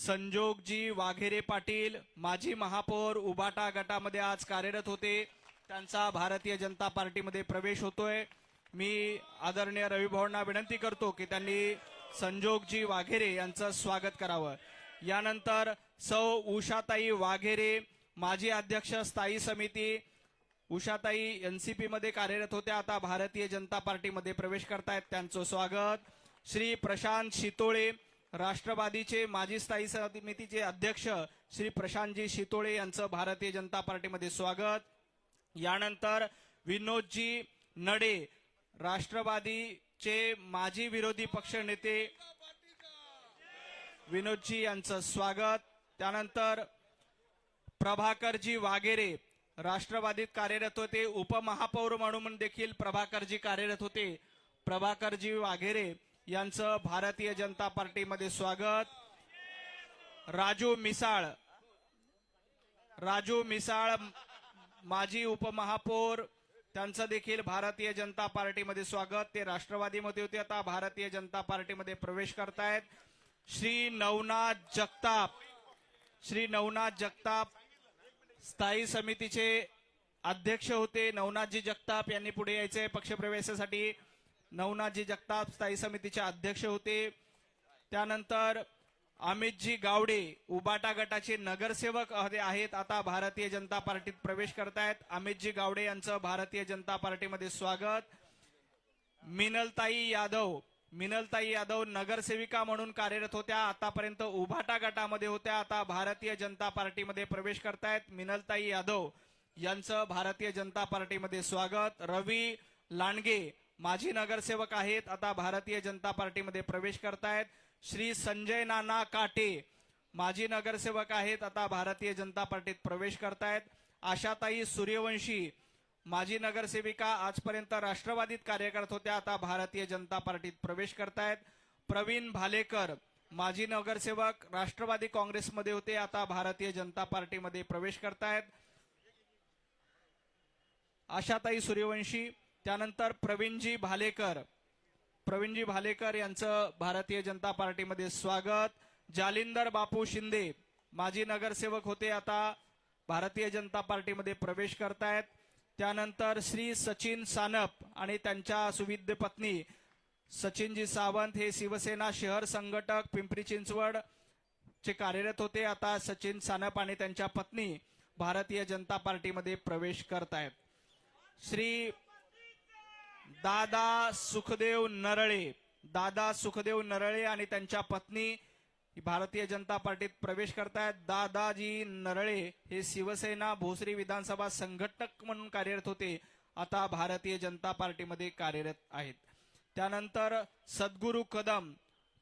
संजोगजी वाघेरे पाटील माजी महापौर उबाटा गटामध्ये आज कार्यरत होते, त्यांचा भारतीय जनता पार्टीमध्ये प्रवेश होतोय। मी आदरणीय रविभाऊंना विनंती करतो की त्यांनी संजोगजी वाघेरे यांचं स्वागत करावं। यानंतर सौ उषाताई वाघेरे माजी अध्यक्ष स्थायी समिती, उषाताई एनसीपी मध्ये कार्यरत होत्या, आता भारतीय जनता पार्टीमध्ये प्रवेश करतायत, त्यांचं स्वागत। श्री प्रशांत शितोळे राष्ट्रवादीचे माजी स्थायी समितीचे अध्यक्ष श्री प्रशांतजी शितोळे यांचं भारतीय जनता पार्टीमध्ये स्वागत। यानंतर विनोदजी नडे राष्ट्रवादीचे माजी विरोधी पक्ष नेते विनोदजी यांचं स्वागत। त्यानंतर प्रभाकरजी वाघेरे राष्ट्रवादीत कार्यरत होते, उपमहापौर म्हणून देखील प्रभाकरजी कार्यरत होते, प्रभाकरजी वाघेरे यांचं भारतीय जनता पार्टीमध्ये स्वागत। राजू मिसाळ माजी उपमहापौर, त्यांचं देखील भारतीय जनता पार्टीमध्ये स्वागत, ते राष्ट्रवादीमध्ये होते, आता भारतीय जनता पार्टीमध्ये प्रवेश करतायत। श्री नवनाथ जगताप स्थायी समितीचे अध्यक्ष होते, नवनाथजी जगताप यांनी पुढे यायचे पक्षप्रवेशासाठी। नवनाथजी जगताप स्थायी समितीचे अध्यक्ष होते। त्यानंतर अमितजी गावडे उबाटा गटाचे नगरसेवक आहेत, आता भारतीय जनता पार्टीत प्रवेश करतायत, अमितजी गावडे यांचं भारतीय जनता पार्टीमध्ये स्वागत। मिनलताई यादव नगरसेविका म्हणून कार्यरत होत्या, आतापर्यंत उबाटा गटामध्ये होत्या, आता भारतीय जनता पार्टीमध्ये प्रवेश करतायत, मिनलताई यादव यांचं भारतीय जनता पार्टीमध्ये स्वागत। रवी लांडगे माजी नगरसेवक आहेत, आता भारतीय जनता पार्टीमध्ये प्रवेश करतायत। श्री संजय नाना काटे माजी नगरसेवक आहेत, आता भारतीय जनता पार्टीत प्रवेश करतायत। आशाताई सूर्यवंशी माजी नगरसेविका, आजपर्यंत राष्ट्रवादीत कार्य करत होत्या, आता भारतीय जनता पार्टीत प्रवेश करतायत। प्रवीण भालेकर माजी नगरसेवक, राष्ट्रवादी काँग्रेसमध्ये होते, आता भारतीय जनता पार्टीमध्ये प्रवेश करतायत। आशाताई सूर्यवंशी, त्यानंतर प्रवीणजी भालेकर यांचं भारतीय जनता पार्टीमध्ये स्वागत। जालिंदर बापू शिंदे माजी नगरसेवक होते, आता भारतीय जनता पार्टीमध्ये प्रवेश करतायत। त्यानंतर श्री सचिन सानप आणि त्यांच्या सुविद्य पत्नी सचिनजी सावंत हे शिवसेना शहर संघटक पिंपरी चिंचवड चे कार्यरत होते, आता सचिन सानप आणि त्यांच्या पत्नी भारतीय जनता पार्टीमध्ये प्रवेश करतायत। श्री दादा सुखदेव नरळे आणि त्यांच्या पत्नी भारतीय जनता पार्टीत प्रवेश करतायत। दादाजी नरळे हे शिवसेना भोसरी विधानसभा संघटक म्हणून कार्यरत होते, आता भारतीय जनता पार्टीमध्ये कार्यरत आहेत। त्यानंतर सद्गुरू कदम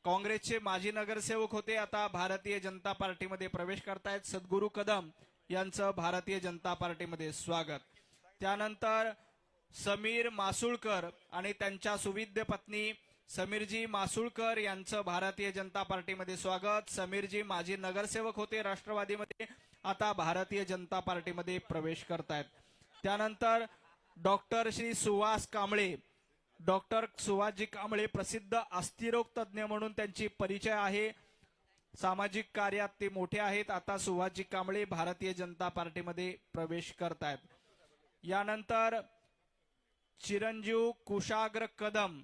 काँग्रेसचे माजी नगरसेवक होते, आता भारतीय जनता पार्टीमध्ये प्रवेश करतायत, सद्गुरू कदम यांचं भारतीय जनता पार्टीमध्ये स्वागत। त्यानंतर समीर मासुळकर आणि त्यांच्या सुविद्य पत्नी समीरजी मासुळकर यांचं भारतीय जनता पार्टीमध्ये स्वागत। समीरजी माजी नगरसेवक होते राष्ट्रवादीमध्ये, आता भारतीय जनता पार्टीमध्ये प्रवेश करतायत। त्यानंतर डॉक्टर सुहासजी कांबळे प्रसिद्ध अस्थिरोग तज्ञ म्हणून त्यांची परिचय आहे, सामाजिक कार्यात ते मोठे आहेत, आता सुहासजी कांबळे भारतीय जनता पार्टीमध्ये प्रवेश करतायत। यानंतर चिरंजीव कुशाग्र कदम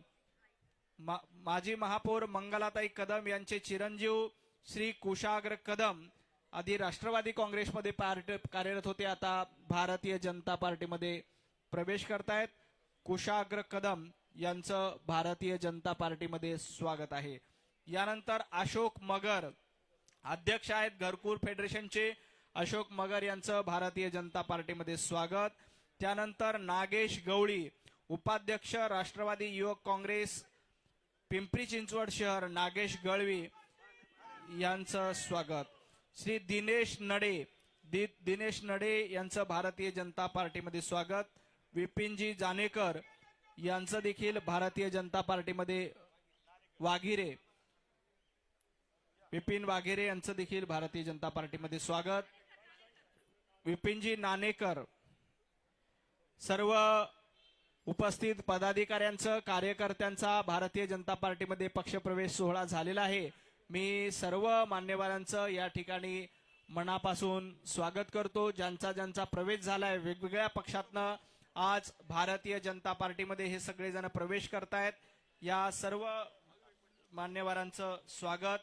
माजी महापौर मंगलाताई कदम यांचे चिरंजीव श्री कुशाग्र कदम आधी राष्ट्रवादी काँग्रेसमध्ये कार्यरत होते, आता भारतीय जनता पार्टीमध्ये प्रवेश करतायत। कुशाग्र कदम यांचं भारतीय जनता पार्टीमध्ये स्वागत आहे। यानंतर अशोक मगर अध्यक्ष आहेत घरकुल फेडरेशनचे, अशोक मगर यांचं भारतीय जनता पार्टीमध्ये स्वागत। त्यानंतर नागेश गवळी उपाध्यक्ष राष्ट्रवादी युवक काँग्रेस पिंपरी चिंचवड शहर, नागेश गवळी यांचं स्वागत। श्री दिनेश नडे यांचं भारतीय जनता पार्टीमध्ये स्वागत। विपिनजी जानेकर यांचं देखील भारतीय जनता पार्टीमध्ये विपिन वाघेरे यांचं देखील भारतीय जनता पार्टीमध्ये स्वागत। विपिनजी नानेकर, सर्व उपस्थित पदाधिकाऱ्यांचं कार्यकर्त्यांचा भारतीय जनता पार्टीमध्ये पक्षप्रवेश सोहळा झालेला आहे। मी सर्व मान्यवरांचं या ठिकाणी मनापासून स्वागत करतो. ज्यांचा ज्यांचा प्रवेश झालाय वेगवेगळ्या पक्षातनं आज भारतीय जनता पार्टीमध्ये हे सगळेजण प्रवेश करतायत. या सर्व मान्यवरांचं स्वागत.